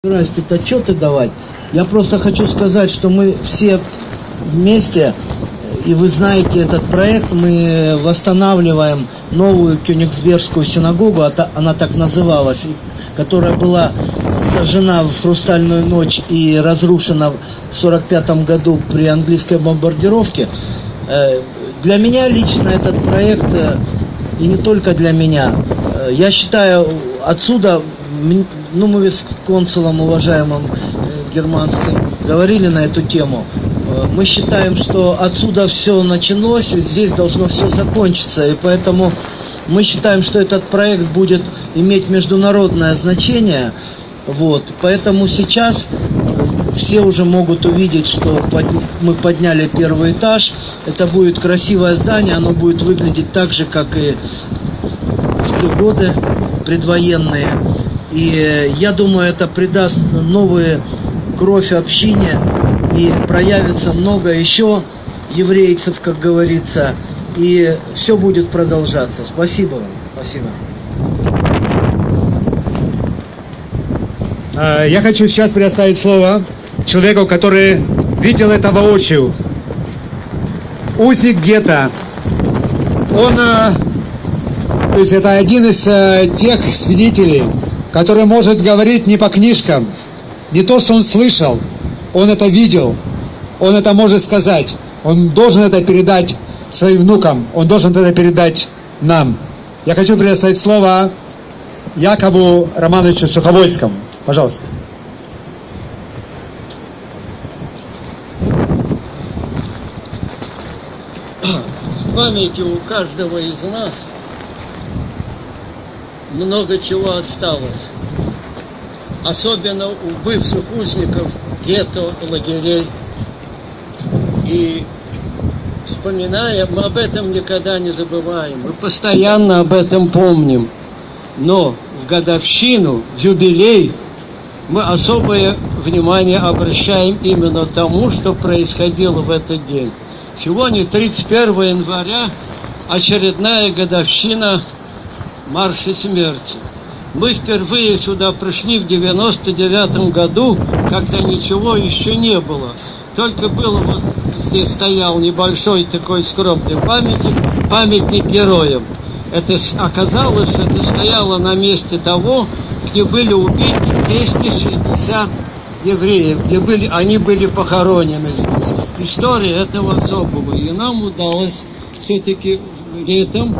Собираюсь тут отчеты давать. Я просто хочу сказать, что мы все вместе, и вы знаете этот проект, мы восстанавливаем новую Кёнигсбергскую синагогу, она так называлась, которая была сожжена в Хрустальную ночь и разрушена в 1945 году при английской бомбардировке. Для меня лично этот проект, и не только для меня, я считаю, отсюда, ну, мы с консулом уважаемым германским говорили на эту тему. Мы считаем, что отсюда все началось, и здесь должно все закончиться. И поэтому мы считаем, что этот проект будет иметь международное значение. Вот. Поэтому сейчас все уже могут увидеть, что мы подняли первый этаж. Это будет красивое здание, оно будет выглядеть так же, как и в те годы предвоенные. И я думаю, это придаст новую кровь общине, и проявится много еще еврейцев, как говорится, и все будет продолжаться. Спасибо вам. Спасибо. Я хочу сейчас предоставить слово человеку, который видел это воочию. Узник гетто. Он, то есть это один из тех свидетелей, который может говорить не по книжкам, не то, что он слышал, он это видел, он это может сказать, он должен это передать своим внукам, он должен это передать нам. Я хочу предоставить слово Якову Романовичу Суховольскому. Пожалуйста. В памяти у каждого из нас много чего осталось. Особенно у бывших узников гетто, лагерей. И вспоминая, мы об этом никогда не забываем. Мы постоянно об этом помним. Но в годовщину, в юбилей, мы особое внимание обращаем именно тому, что происходило в этот день. Сегодня, 31 января, очередная годовщина марша смерти. Мы впервые сюда пришли в 99 году, когда ничего еще не было. Только было вот здесь стоял небольшой такой скромный памятник героям. Это оказалось, что это стояло на месте того, где были убиты 260 евреев, они были похоронены здесь. История этого особого. И нам удалось все-таки летом